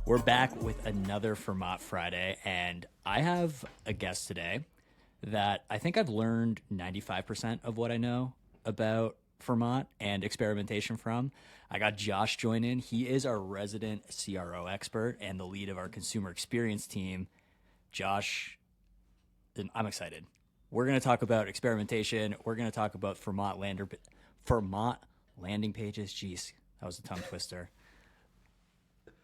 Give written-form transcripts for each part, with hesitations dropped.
We're back with another Fermat Friday, and I have a guest today that I think I've learned 95% of what I know about Fermat and experimentation from. I got Josh join in. He is our resident CRO expert and the lead of our consumer experience team. Josh, I'm excited. We're going to talk about experimentation. We're going to talk about Fermat landing pages. Jeez, that was a tongue twister.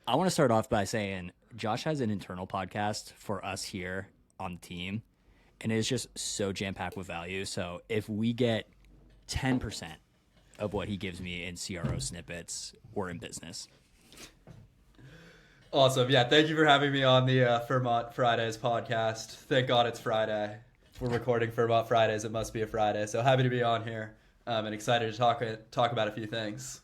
I want to start off by saying Josh has an internal podcast for us here on the team, and it is just so jam-packed with value. So if we get 10% of what he gives me in CRO snippets, we're in business. Awesome. Yeah, thank you for having me on the Fermat Fridays podcast. Thank God it's Friday. If we're recording Fermat Fridays, it must be a Friday. So happy to be on here and excited to talk about a few things.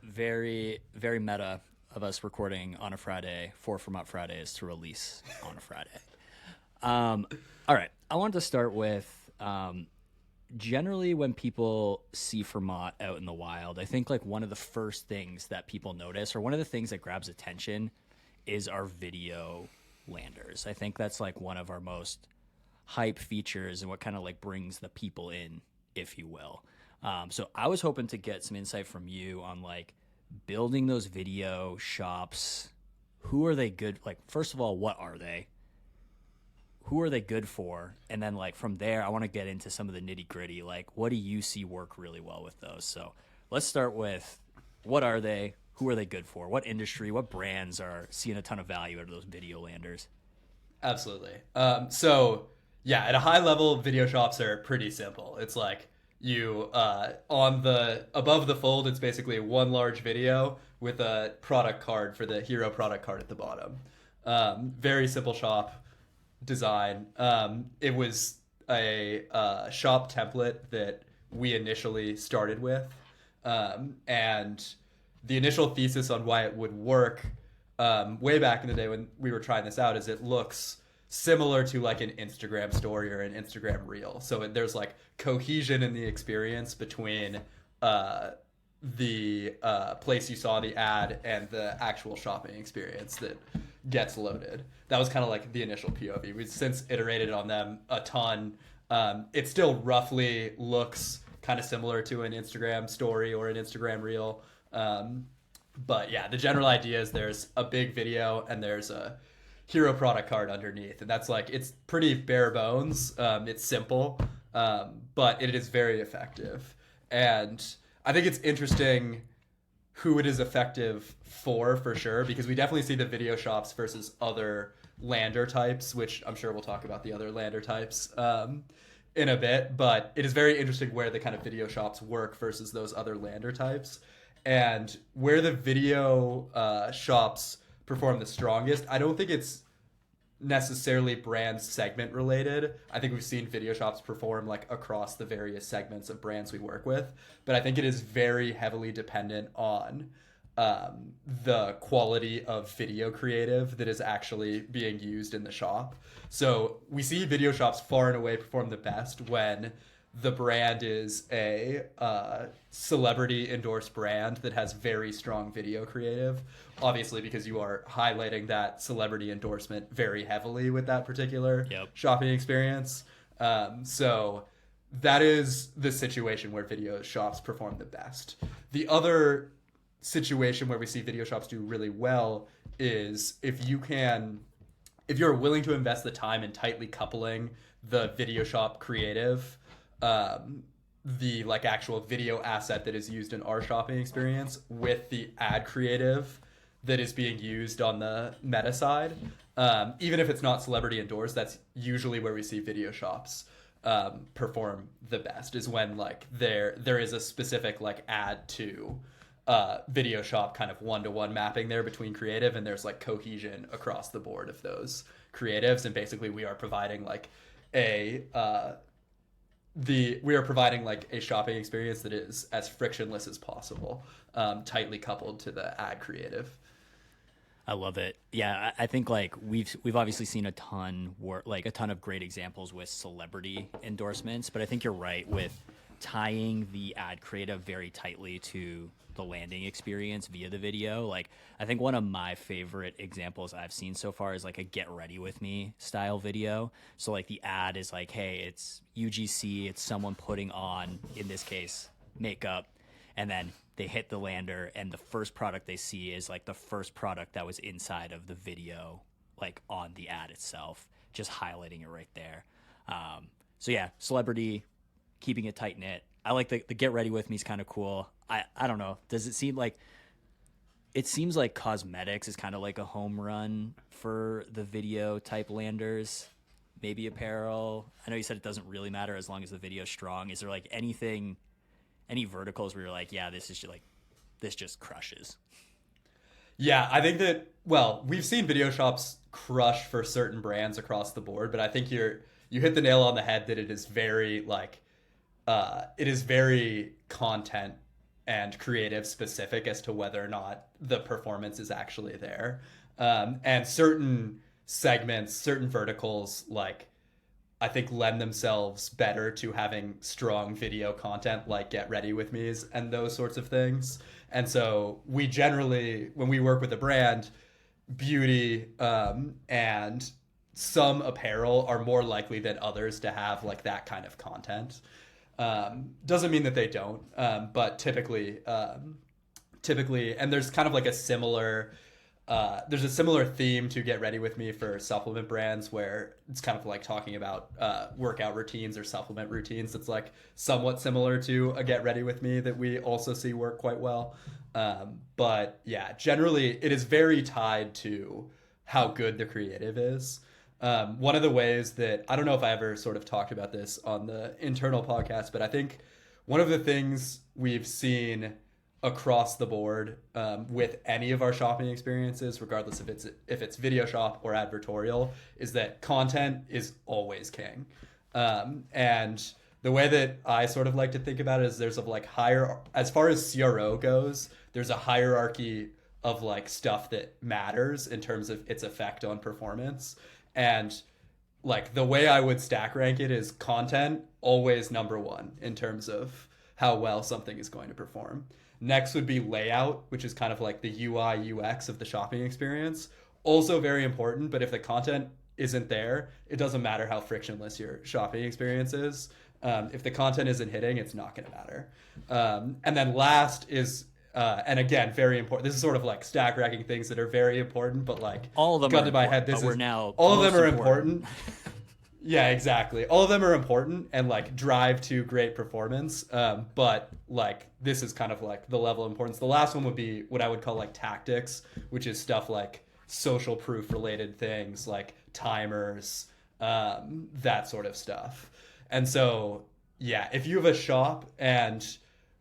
Very, very meta of us recording on a Friday for Fermat Fridays to release on a Friday. All right. I wanted to start with generally when people see Fermat out in the wild, I think like one of the first things that people notice or one of the things that grabs attention is our video landers. I think that's like one of our most hype features and what kind of like brings the people in, if you will. So I was hoping to get some insight from you on like building those video shops. Who are they good? Like, first of all, what are they? Who are they good for? And then like from there, I want to get into some of the nitty gritty. Like, what do you see work really well with those? So let's start with what are they? Who are they good for? What industry, what brands are seeing a ton of value out of those video landers? Absolutely. So yeah, at a high level, video shops are pretty simple. It's like you on the above the fold, it's basically one large video with a product card for the hero product card at the bottom. Very simple shop design. It was a shop template that we initially started with, and the initial thesis on why it would work way back in the day when we were trying this out is it looks similar to like an Instagram story or an Instagram reel. So there's like cohesion in the experience between the place you saw the ad and the actual shopping experience that gets loaded. That was kind of like the initial POV. We've since iterated on them a ton. It still roughly looks kind of similar to an Instagram story or an Instagram reel. But yeah, the general idea is there's a big video and there's a hero product card underneath, and that's like, it's pretty bare bones. It's simple, but it is very effective. And I think it's interesting who it is effective for sure, because we definitely see the video shops versus other lander types, which I'm sure we'll talk about the other lander types in a bit, but it is very interesting where the kind of video shops work versus those other lander types. And where the video shops perform the strongest, I don't think it's necessarily brand segment related. I think we've seen video shops perform like across the various segments of brands we work with, but I think it is very heavily dependent on the quality of video creative that is actually being used in the shop. So we see video shops far and away perform the best when the brand is a celebrity endorsed brand that has very strong video creative, obviously because you are highlighting that celebrity endorsement very heavily with that particular shopping experience. So that is the situation where video shops perform the best. The other situation where we see video shops do really well is if you're willing to invest the time in tightly coupling the video shop creative, the like actual video asset that is used in our shopping experience with the ad creative that is being used on the meta side. Even if it's not celebrity endorsed, that's usually where we see video shops perform the best, is when like there is a specific like ad to video shop kind of one-to-one mapping there between creative, and there's like cohesion across the board of those creatives, and basically we are providing like a shopping experience that is as frictionless as possible, tightly coupled to the ad creative. I love it. Yeah, I think like we've obviously seen a ton of great examples with celebrity endorsements, but I think you're right with tying the ad creative very tightly to the landing experience via the video. Like, I think one of my favorite examples I've seen so far is like a get ready with me style video. So like the ad is like, hey, it's UGC, it's someone putting on, in this case, makeup, and then they hit the lander and the first product they see is like the first product that was inside of the video, like on the ad itself, just highlighting it right there. So yeah, celebrity, keeping it tight knit. I like the get ready with me is kind of cool. I don't know. Does it seem like, it seems like cosmetics is kind of like a home run for the video type landers, maybe apparel. I know you said it doesn't really matter as long as the video's strong. Is there like anything, any verticals where you're like, yeah, this is just like, this just crushes? Yeah, I think that, well, we've seen video shops crush for certain brands across the board, but I think you hit the nail on the head that it is very like, it is very content and creative specific as to whether or not the performance is actually there. And certain segments, certain verticals, like, I think lend themselves better to having strong video content like Get Ready With Me's and those sorts of things. And so we generally, when we work with a brand, beauty and some apparel are more likely than others to have like that kind of content. Doesn't mean that they don't, but typically, and there's kind of like a similar, there's a similar theme to Get Ready With Me for supplement brands where it's kind of like talking about workout routines or supplement routines. It's like somewhat similar to a Get Ready With Me that we also see work quite well. But yeah, generally it is very tied to how good the creative is. One of the ways that, I don't know if I ever sort of talked about this on the internal podcast, but I think one of the things we've seen across the board with any of our shopping experiences, regardless if it's video shop or advertorial, is that content is always king. And the way that I sort of like to think about it is there's as far as CRO goes, there's a hierarchy of like stuff that matters in terms of its effect on performance. And like the way I would stack rank it is content always number one in terms of how well something is going to perform. Next would be layout, which is kind of like the UI UX of the shopping experience. Also very important, but if the content isn't there, it doesn't matter how frictionless your shopping experience is. If the content isn't hitting, it's not going to matter. And then last is, and again, very important. This is sort of like stack ranking things that are very important, but like all of them got are to my important, head. This but we're is now all of them most are important. Yeah, exactly. All of them are important and like drive to great performance. But like this is kind of like the level of importance. The last one would be what I would call like tactics, which is stuff like social proof related things like timers, that sort of stuff. And so, yeah, if you have a shop and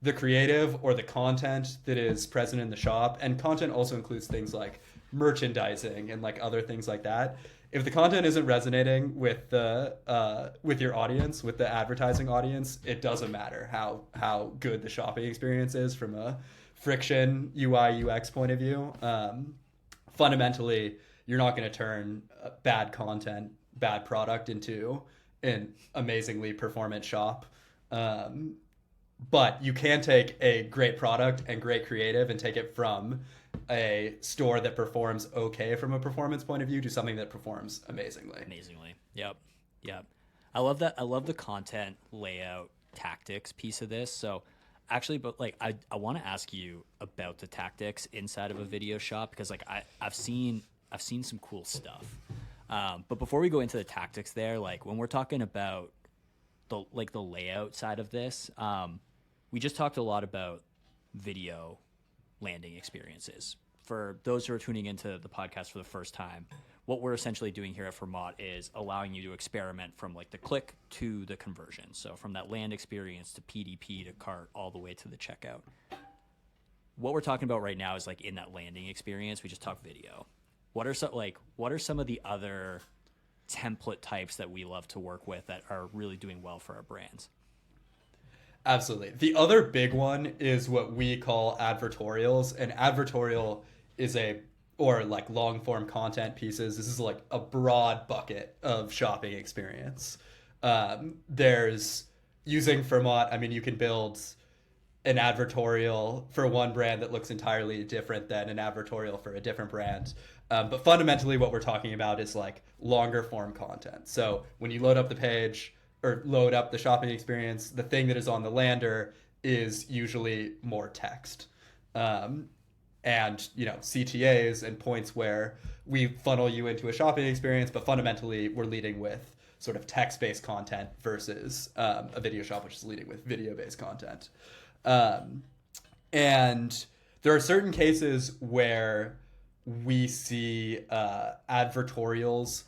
the creative or the content that is present in the shop, and content also includes things like merchandising and like other things like that. If the content isn't resonating with the with your audience, with the advertising audience, it doesn't matter how good the shopping experience is from a friction UI UX point of view. Fundamentally, you're not going to turn bad content, bad product into an amazingly performant shop. But you can take a great product and great creative and take it from a store that performs okay from a performance point of view to something that performs amazingly. Yep. I love that. I love the content layout tactics piece of this. So actually, but like I want to ask you about the tactics inside of a video shop, because like I've seen some cool stuff. But before we go into the tactics there, like when we're talking about the layout side of this, we just talked a lot about video landing experiences. For those who are tuning into the podcast for the first time, what we're essentially doing here at Fermat is allowing you to experiment from like the click to the conversion. So from that land experience to PDP to cart all the way to the checkout. What we're talking about right now is like in that landing experience, we just talk video. What are some of the other template types that we love to work with that are really doing well for our brands? Absolutely. The other big one is what we call advertorials, and advertorial is or like long form content pieces. This is like a broad bucket of shopping experience. There's using Fermat, I mean, you can build an advertorial for one brand that looks entirely different than an advertorial for a different brand. But fundamentally, what we're talking about is like longer form content. So when you load up the page or load up the shopping experience, the thing that is on the lander is usually more text. And CTAs and points where we funnel you into a shopping experience, but fundamentally we're leading with sort of text-based content versus a video shop, which is leading with video-based content. And there are certain cases where we see advertorials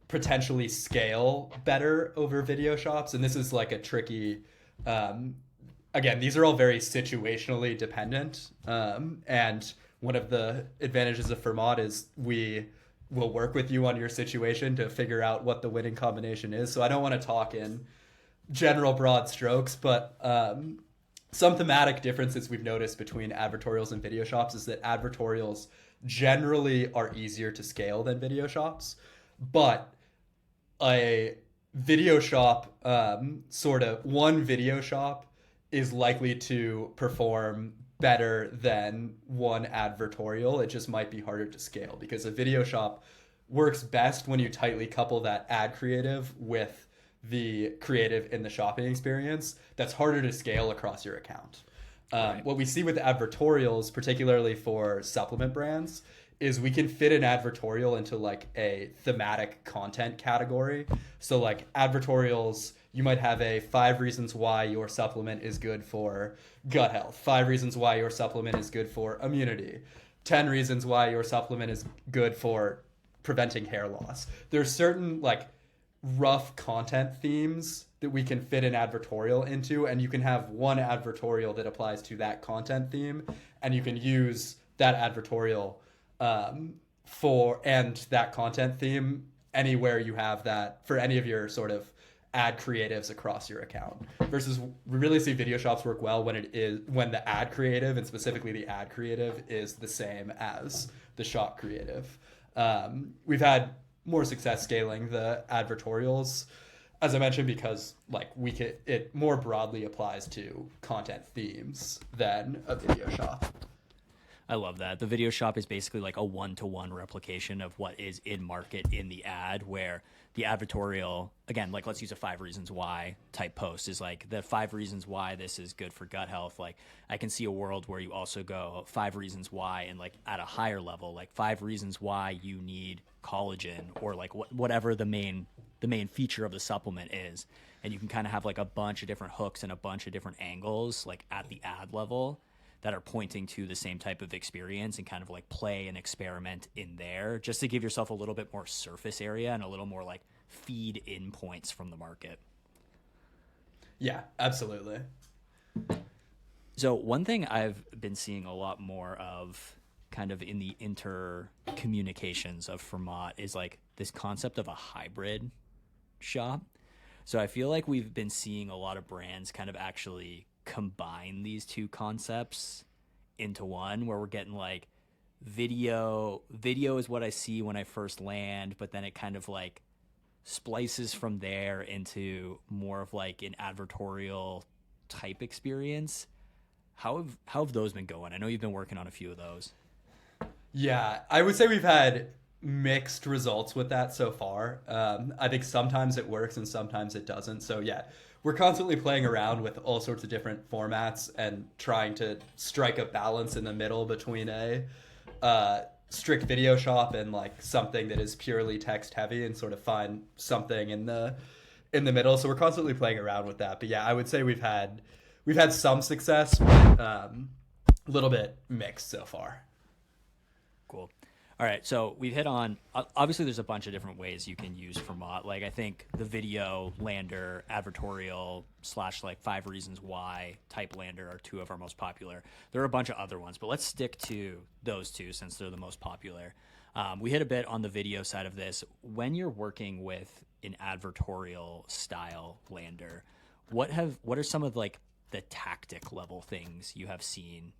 potentially scale better over video shops. And this is like a tricky, again, these are all very situationally dependent. And one of the advantages of Fermat is we will work with you on your situation to figure out what the winning combination is. So I don't want to talk in general broad strokes, but some thematic differences we've noticed between advertorials and video shops is that advertorials generally are easier to scale than video shops, but a video shop, one video shop is likely to perform better than one advertorial. It just might be harder to scale because a video shop works best when you tightly couple that ad creative with the creative in the shopping experience. That's harder to scale across your account. Right. What we see with advertorials, particularly for supplement brands, is we can fit an advertorial into like a thematic content category. So like advertorials, you might have a 5 reasons why your supplement is good for gut health, 5 reasons why your supplement is good for immunity, 10 reasons why your supplement is good for preventing hair loss. There's certain like rough content themes that we can fit an advertorial into, and you can have one advertorial that applies to that content theme, and you can use that advertorial and that content theme anywhere you have that for any of your sort of ad creatives across your account. Versus we really see video shops work well when the ad creative, and specifically the ad creative, is the same as the shop creative. We've had more success scaling the advertorials, as I mentioned, because like it more broadly applies to content themes than a video shop. I love that. The video shop is basically like a one-to-one replication of what is in market in the ad, where the advertorial, again, like let's use a 5 reasons why type post, is like the 5 reasons why this is good for gut health. Like I can see a world where you also go 5 reasons why, and like at a higher level, like 5 reasons why you need collagen, or like whatever the main feature of the supplement is. And you can kind of have like a bunch of different hooks and a bunch of different angles like at the ad level that are pointing to the same type of experience, and kind of like play and experiment in there just to give yourself a little bit more surface area and a little more like feed in points from the market. Yeah, absolutely. So one thing I've been seeing a lot more of kind of in the intercommunications of Fermat is like this concept of a hybrid shop. So I feel like we've been seeing a lot of brands kind of actually combine these two concepts into one, where we're getting like video is what I see when I first land, but then it kind of like splices from there into more of like an advertorial type experience. How have those been going? I know you've been working on a few of those. Yeah, I would say we've had mixed results with that so far. I think sometimes it works and sometimes it doesn't. So yeah, we're constantly playing around with all sorts of different formats and trying to strike a balance in the middle between a strict video shop and like something that is purely text heavy, and sort of find something in the middle. So we're constantly playing around with that. But yeah, I would say we've had some success, but a little bit mixed so far. Cool. All right, so we've hit on, obviously there's a bunch of different ways you can use Fermat. Like I think the video lander, advertorial / like 5 reasons why type lander are 2 of our most popular. There are a bunch of other ones, but let's stick to those 2 since they're the most popular. We hit a bit on the video side of this. When you're working with an advertorial style lander, what are some of like the tactic level things you have seen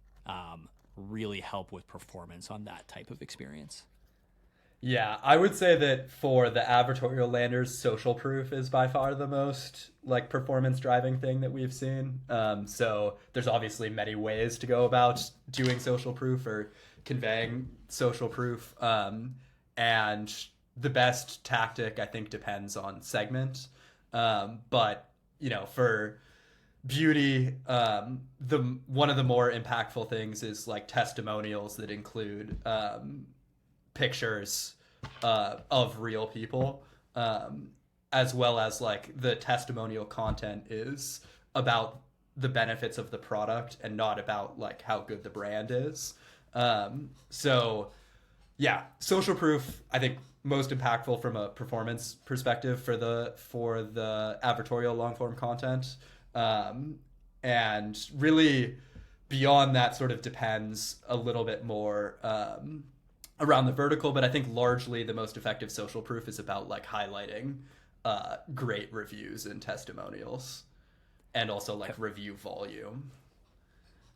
really help with performance on that type of experience? Yeah, I would say that for the advertorial landers, social proof is by far the most like performance driving thing that we've seen. So there's obviously many ways to go about doing social proof or conveying social proof. And the best tactic, I think, depends on segment. But for beauty, the one of the more impactful things is like testimonials that include pictures of real people, as well as like the testimonial content is about the benefits of the product and not about like how good the brand is. So yeah, social proof I think most impactful from a performance perspective for the advertorial long form content, and really beyond that sort of depends a little bit more around the vertical, but I think largely the most effective social proof is about like highlighting great reviews and testimonials, and also like review volume.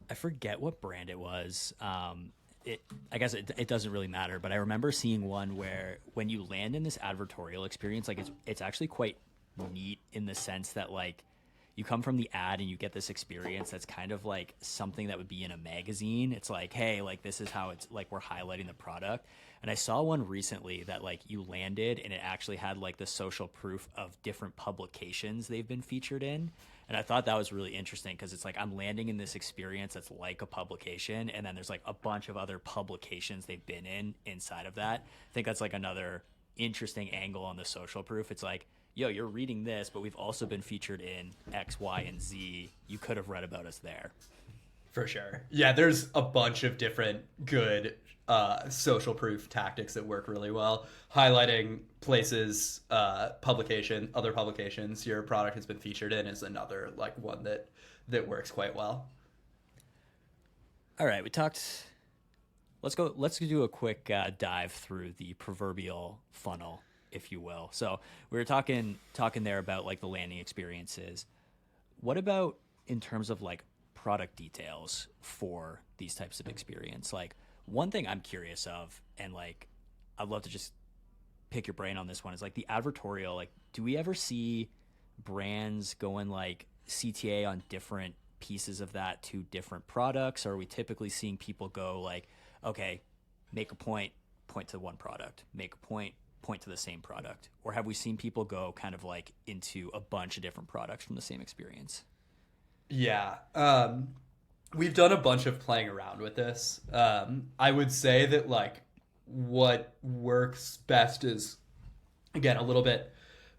I forget what brand it was. I guess it doesn't really matter, but I remember seeing one where when you land in this advertorial experience, like it's actually quite neat in the sense that like you come from the ad and you get this experience that's kind of like something that would be in a magazine. It's like, hey, like this is how it's like we're highlighting the product. And I saw one recently that like you landed and it actually had like the social proof of different publications they've been featured in. And I thought that was really interesting because it's like I'm landing in this experience that's like a publication, and then there's like a bunch of other publications they've been in inside of that. I think that's like another interesting angle on the social proof. It's like, yo, you're reading this, but we've also been featured in X, Y, and Z. You could have read about us there. For sure. Yeah, there's a bunch of different good social proof tactics that work really well. Highlighting places, other publications your product has been featured in is another like one that works quite well. All right, we talked. Let's do a quick dive through the proverbial funnel, if you will. So we were talking there about like the landing experiences. What about in terms of like product details for these types of experience? Like one thing I'm curious of, and like I'd love to just pick your brain on this one, is like the advertorial. Like, do we ever see brands going like CTA on different pieces of that to different products? Or are we typically seeing people go like, okay, make a point to one product, make a point to the same product? Or have we seen people go kind of like into a bunch of different products from the same experience? Yeah. We've done a bunch of playing around with this. I would say that like what works best is again a little bit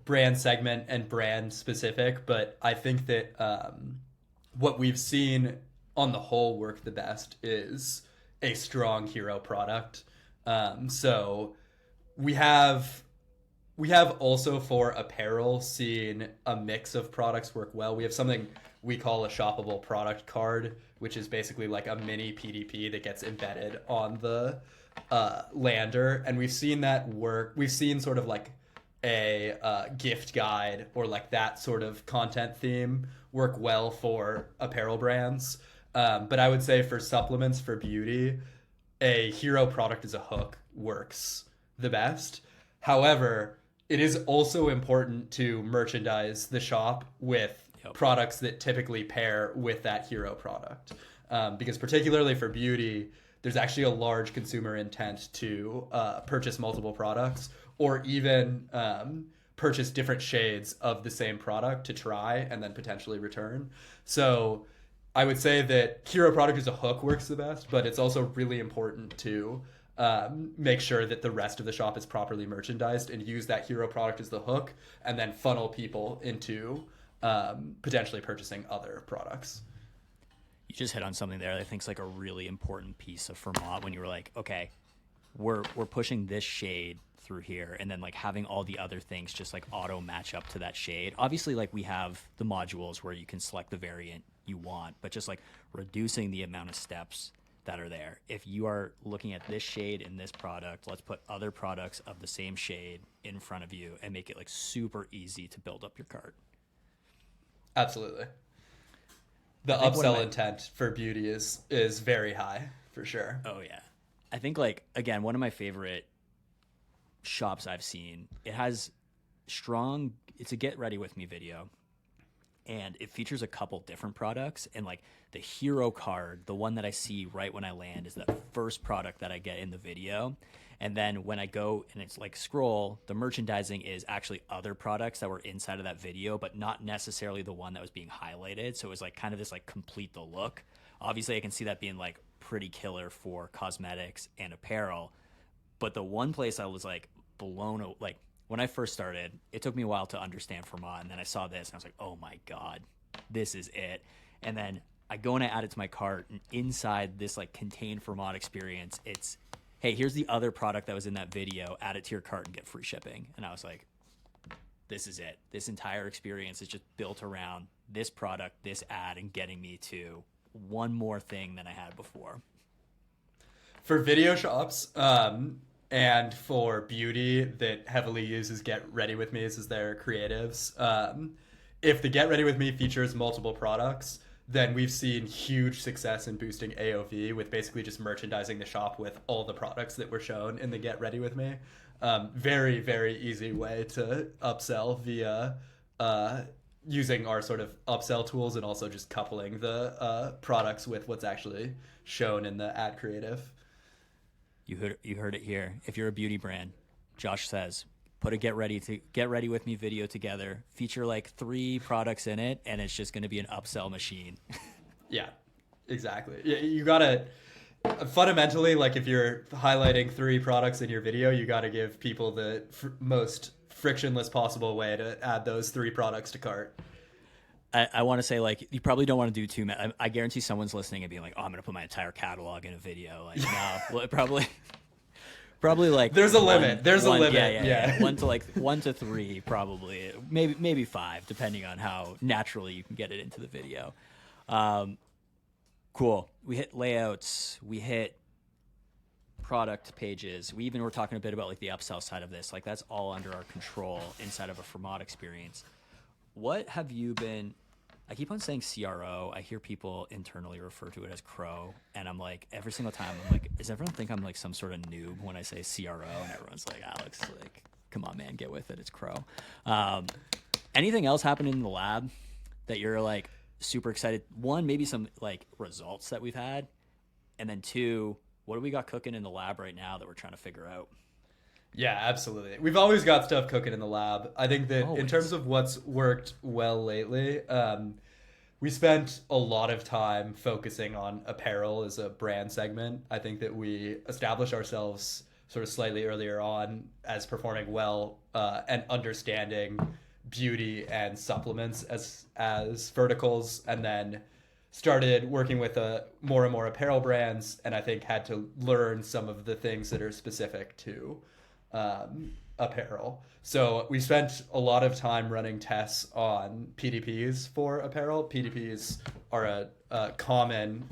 brand segment and brand specific, but I think that what we've seen on the whole work the best is a strong hero product. So we have also for apparel seen a mix of products work well. We have something we call a shoppable product card, which is basically like a mini PDP that gets embedded on the lander. And we've seen that work. We've seen sort of like a gift guide or like that sort of content theme work well for apparel brands. But I would say for supplements for beauty, a hero product as a hook works the best. However, it is also important to merchandise the shop with products that typically pair with that hero product. Because particularly for beauty, there's actually a large consumer intent to purchase multiple products, or even purchase different shades of the same product to try and then potentially return. So I would say that hero product as a hook works the best, but it's also really important to make sure that the rest of the shop is properly merchandised and use that hero product as the hook, and then funnel people into potentially purchasing other products. You just hit on something there that I think is like a really important piece of Fermat when you were like, okay, we're pushing this shade through here, and then like having all the other things just like auto match up to that shade. Obviously, like we have the modules where you can select the variant you want, but just like reducing the amount of steps that are there. If you are looking at this shade in this product, let's put other products of the same shade in front of you and make it like super easy to build up your cart. Absolutely. The upsell intent for beauty is very high for sure. Oh yeah. I think like again, one of my favorite shops I've seen, it's a get ready with me video. And it features a couple different products, and like the hero card, the one that I see right when I land, is the first product that I get in the video. And then when I go and it's like scroll, the merchandising is actually other products that were inside of that video, but not necessarily the one that was being highlighted. So it was like kind of this like complete the look. Obviously I can see that being like pretty killer for cosmetics and apparel. But the one place I was like blown, like when I first started, it took me a while to understand Fermat, and then I saw this and I was like, oh my God, this is it. And then I go and I add it to my cart, and inside this like contained Fermat experience, it's, hey, here's the other product that was in that video, add it to your cart and get free shipping. And I was like, this is it. This entire experience is just built around this product, this ad, and getting me to one more thing than I had before. For video shops, and for beauty that heavily uses Get Ready With Me as their creatives, if the Get Ready With Me features multiple products, then we've seen huge success in boosting AOV with basically just merchandising the shop with all the products that were shown in the Get Ready With Me. Very, very easy way to upsell via using our sort of upsell tools, and also just coupling the products with what's actually shown in the ad creative. You heard it here. If you're a beauty brand, Josh says, put a Get Ready With Me video together, feature like 3 products in it, and it's just going to be an upsell machine. Yeah, exactly. You gotta, fundamentally, like if you're highlighting 3 products in your video, you gotta give people the most frictionless possible way to add those 3 products to cart. I want to say, like, you probably don't want to do too much. I guarantee someone's listening and being like, oh, I'm going to put my entire catalog in a video. Like, no, well, probably like there's a limit. There's a limit. Yeah. 1 to 3, probably, maybe 5, depending on how naturally you can get it into the video. Cool. We hit layouts. We hit product pages. We even were talking a bit about like the upsell side of this. Like that's all under our control inside of a Fermat experience. What have you been? I keep on saying CRO. I hear people internally refer to it as Crow, and I'm like, every single time, I'm like, does everyone think I'm like some sort of noob when I say CRO? And everyone's like, Alex, like, come on, man, get with it. It's Crow. Anything else happening in the lab that you're like super excited? 1, maybe some like results that we've had, and then 2, what do we got cooking in the lab right now that we're trying to figure out? Yeah, absolutely. We've always got stuff cooking in the lab. I think that in terms of what's worked well lately, we spent a lot of time focusing on apparel as a brand segment. I think that we established ourselves sort of slightly earlier on as performing well and understanding beauty and supplements as verticals, and then started working with more and more apparel brands, and I think had to learn some of the things that are specific to apparel. So we spent a lot of time running tests on PDPs for apparel. PDPs are a common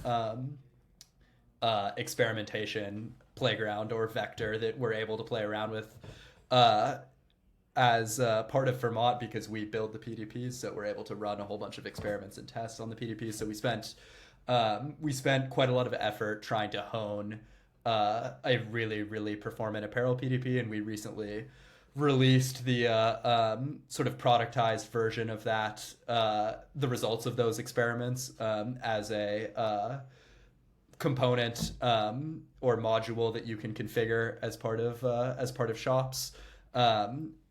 experimentation playground or vector that we're able to play around with as part of Fermat, because we build the PDPs, so we're able to run a whole bunch of experiments and tests on the PDPs. So we spent quite a lot of effort trying to hone a really, really performant apparel PDP, and we recently released the sort of productized version of that, the results of those experiments as a component or module that you can configure as part of shops.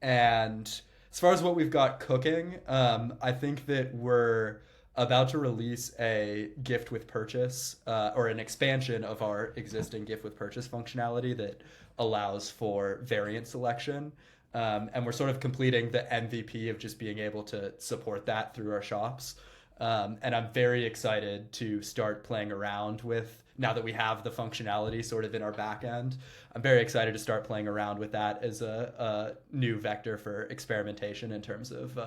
And as far as what we've got cooking, I think that we're about to release a gift with purchase or an expansion of our existing gift with purchase functionality that allows for variant selection. And we're sort of completing the MVP of just being able to support that through our shops. And I'm very excited to start playing around with, now that we have the functionality sort of in our back end, I'm very excited to start playing around with that as a new vector for experimentation in terms of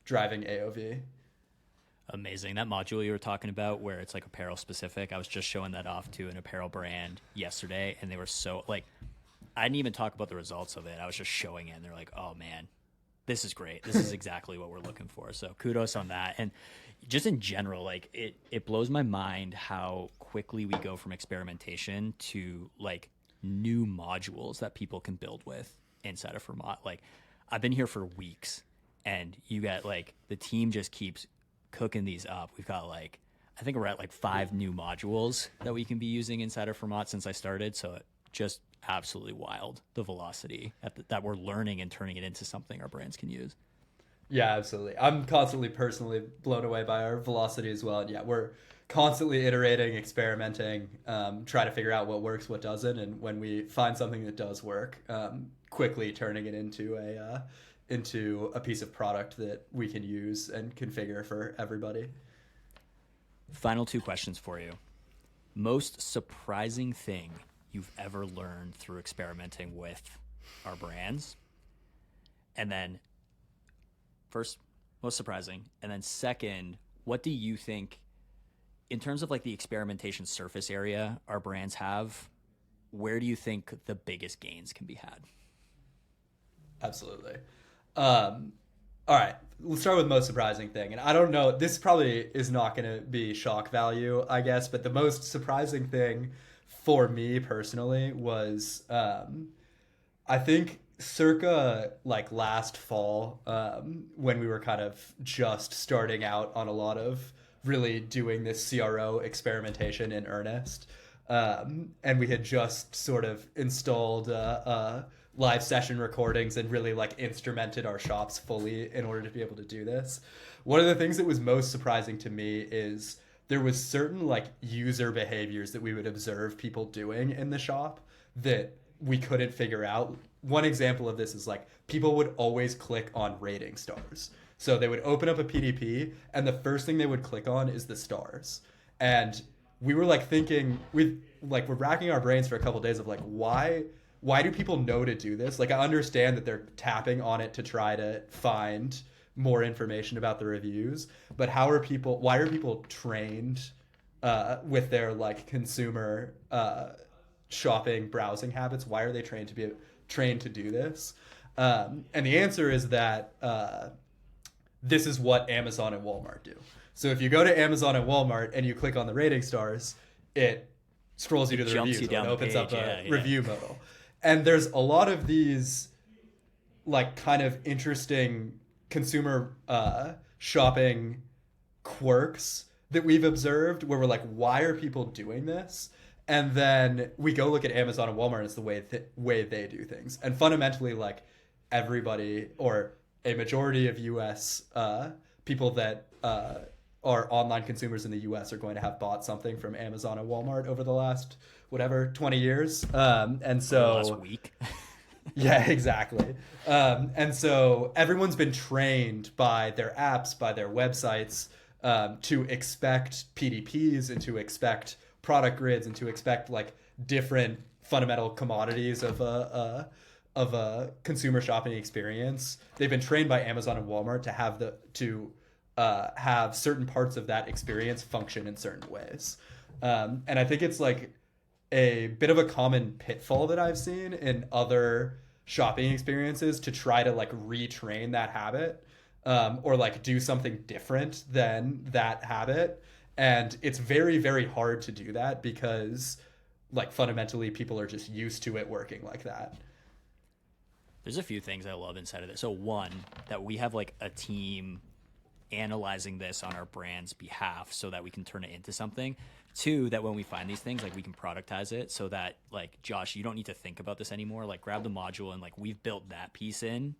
driving AOV. Amazing. That module you were talking about where it's like apparel specific, I was just showing that off to an apparel brand yesterday, and they were so like, I didn't even talk about the results of it. I was just showing it, and they're like, oh man, this is great. This is exactly what we're looking for. So kudos on that. And just in general, like it blows my mind how quickly we go from experimentation to like new modules that people can build with. inside of Fermat. Like, I've been here for weeks, and you get like the team just keeps cooking these up. We've got like, I think we're at like 5 new modules that we can be using inside of Fermat since I started. So it just absolutely wild, the velocity that we're learning and turning it into something our brands can use. Yeah, absolutely. I'm constantly personally blown away by our velocity as well. And yeah, we're constantly iterating, experimenting, trying to figure out what works, what doesn't, and when we find something that does work, quickly turning it into a piece of product that we can use and configure for everybody. Final 2 questions for you. Most surprising thing you've ever learned through experimenting with our brands? And then first, most surprising. And then second, what do you think in terms of like the experimentation surface area our brands have, where do you think the biggest gains can be had? Absolutely. All right, let's start with most surprising thing. And I don't know, this probably is not going to be shock value, I guess, but the most surprising thing for me personally was, I think circa like last fall, when we were kind of just starting out on a lot of really doing this CRO experimentation in earnest. And we had just sort of installed live session recordings and really like instrumented our shops fully in order to be able to do this. One of the things that was most surprising to me is there was certain like user behaviors that we would observe people doing in the shop that we couldn't figure out. One example of this is like people would always click on rating stars. So they would open up a PDP and the first thing they would click on is the stars. And we were like thinking, we're racking our brains for a couple of days of like, why do people know to do this? Like, I understand that they're tapping on it to try to find more information about the reviews, but why are people trained with their like consumer shopping browsing habits? Why are they trained to do this? And the answer is that this is what Amazon and Walmart do. So if you go to Amazon and Walmart and you click on the rating stars, it scrolls you to the reviews. It opens up a review modal. And there's a lot of these like kind of interesting consumer shopping quirks that we've observed where we're like, why are people doing this? And then we go look at Amazon and Walmart, and it's the way they do things. And fundamentally, like everybody or a majority of US people that are online consumers in the US are going to have bought something from Amazon and Walmart over the last, 20 years. And so last week. Yeah, exactly. And so everyone's been trained by their apps, by their websites, to expect PDPs and to expect product grids and to expect like different fundamental commodities of a consumer shopping experience. They've been trained by Amazon and Walmart to have certain parts of that experience function in certain ways. And I think it's like a bit of a common pitfall that I've seen in other shopping experiences to try to like retrain that habit, or like do something different than that habit. And it's very, very hard to do that because like fundamentally people are just used to it working like that. There's a few things I love inside of this. So one, that we have like a team analyzing this on our brand's behalf so that we can turn it into something. Two, that when we find these things, like we can productize it so that like, Josh, you don't need to think about this anymore. Like grab the module and like we've built that piece in,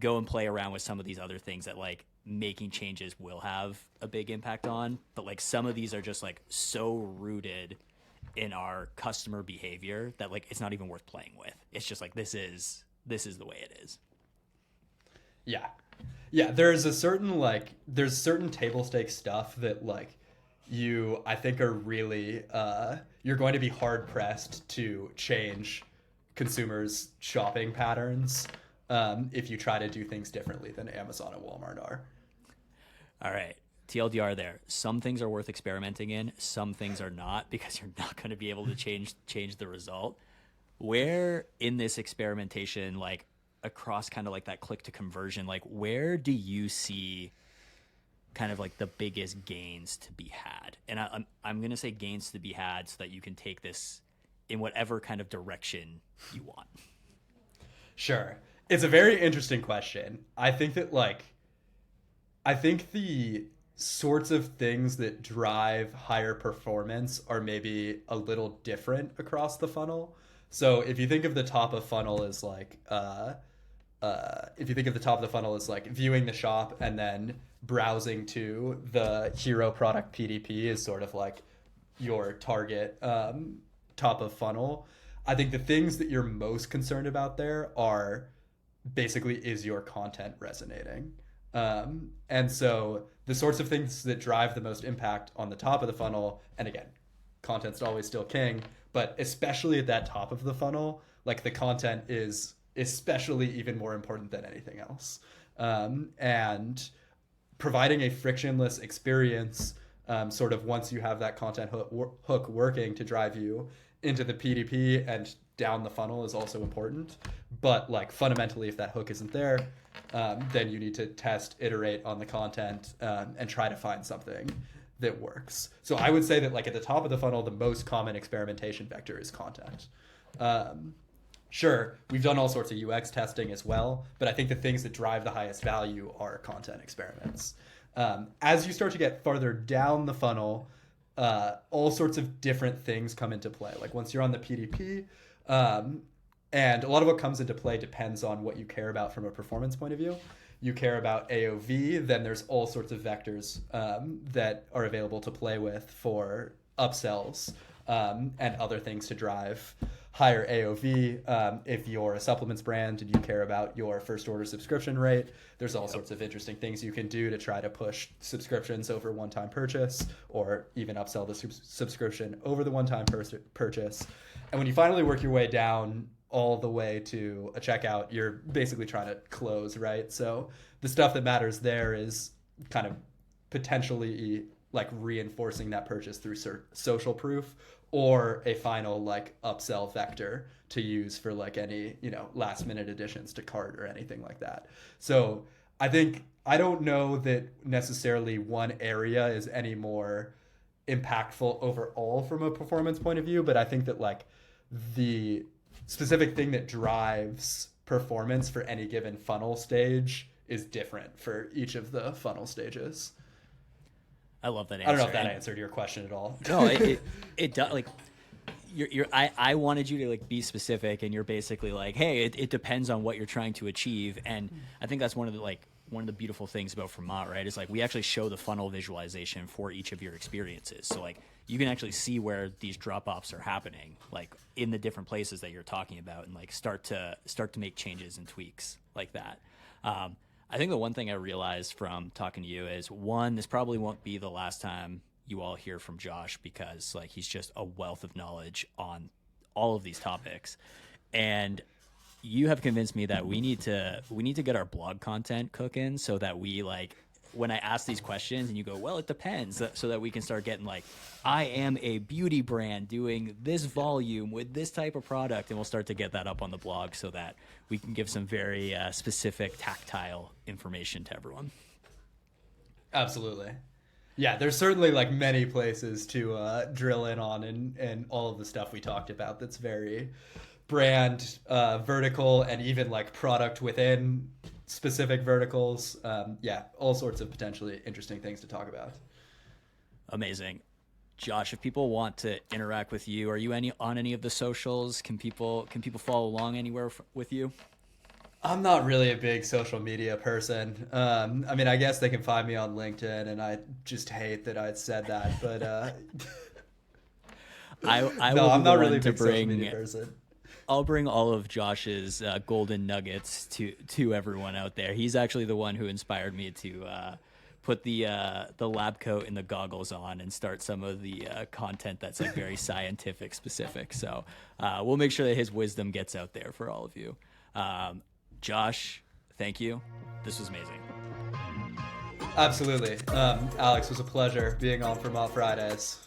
go and play around with some of these other things that like making changes will have a big impact on. But like some of these are just like so rooted in our customer behavior that like it's not even worth playing with. It's just like this is the way it is. Yeah, there's certain table stakes stuff that like I think are really you're going to be hard pressed to change consumers' shopping patterns if you try to do things differently than Amazon and Walmart are. All right. TLDR there. Some things are worth experimenting in. Some things are not, because you're not going to be able to change the result. Where in this experimentation, like across kind of like that click to conversion, like where do you see kind of like the biggest gains to be had? And I'm going to say gains to be had so that you can take this in whatever kind of direction you want. Sure. It's a very interesting question. I think that I think the sorts of things that drive higher performance are maybe a little different across the funnel. So if you think of the top of funnel as if you think of the top of the funnel as like viewing the shop and then browsing to the hero product PDP is sort of like your target top of funnel. I think the things that you're most concerned about there are basically, is your content resonating? And so the sorts of things that drive the most impact on the top of the funnel, and again, content's always still king, but especially at that top of the funnel, like the content is especially even more important than anything else. And providing a frictionless experience, sort of once you have that content hook working to drive you into the PDP and down the funnel is also important. But like fundamentally, if that hook isn't there, then you need to test, iterate on the content, and try to find something that works. So I would say that like at the top of the funnel, the most common experimentation vector is content. Sure, we've done all sorts of UX testing as well, but I think the things that drive the highest value are content experiments. As you start to get farther down the funnel, all sorts of different things come into play. Like once you're on the PDP, and a lot of what comes into play depends on what you care about from a performance point of view. You care about AOV, then there's all sorts of vectors that are available to play with for upsells and other things to drive higher AOV. If you're a supplements brand and you care about your first order subscription rate, there's all sorts of interesting things you can do to try to push subscriptions over one-time purchase, or even upsell the subscription over the one-time purchase. And when you finally work your way down all the way to a checkout, you're basically trying to close, right? So the stuff that matters there is kind of potentially like reinforcing that purchase through social proof, or a final like upsell vector to use for like any, last minute additions to cart or anything like that. So I don't know that necessarily one area is any more impactful overall from a performance point of view, but I think that like the specific thing that drives performance for any given funnel stage is different for each of the funnel stages. I love that answer. I don't know if that answered your question at all. No, it does. Like, I wanted you to like be specific, and you're basically like, hey, it depends on what you're trying to achieve, and I think that's one of the beautiful things about Fermat, right? Is like we actually show the funnel visualization for each of your experiences, so like you can actually see where these drop offs are happening, like in the different places that you're talking about, and like start to make changes and tweaks like that. I think the one thing I realized from talking to you is, one, this probably won't be the last time you all hear from Josh, because like he's just a wealth of knowledge on all of these topics. And you have convinced me that we need to get our blog content cooking, so that we like, when I ask these questions and you go, well, it depends, so that we can start getting like, I am a beauty brand doing this volume with this type of product, and we'll start to get that up on the blog so that we can give some very specific tactile information to everyone. Absolutely. Yeah, there's certainly like many places to drill in on, and all of the stuff we talked about that's very brand vertical, and even like product within specific verticals. Yeah, all sorts of potentially interesting things to talk about. Amazing. Josh, if people want to interact with you, are you on any of the socials? Can people follow along anywhere with you? I'm not really a big social media person. I mean, I guess they can find me on LinkedIn, and I just hate that I said that, but I'm not really a big social media person. I'll bring all of Josh's golden nuggets to everyone out there. He's actually the one who inspired me to put the lab coat and the goggles on and start some of the content that's like very scientific specific. So we'll make sure that his wisdom gets out there for all of you. Josh, thank you. This was amazing. Absolutely. Alex, it was a pleasure being on Fermat Fridays.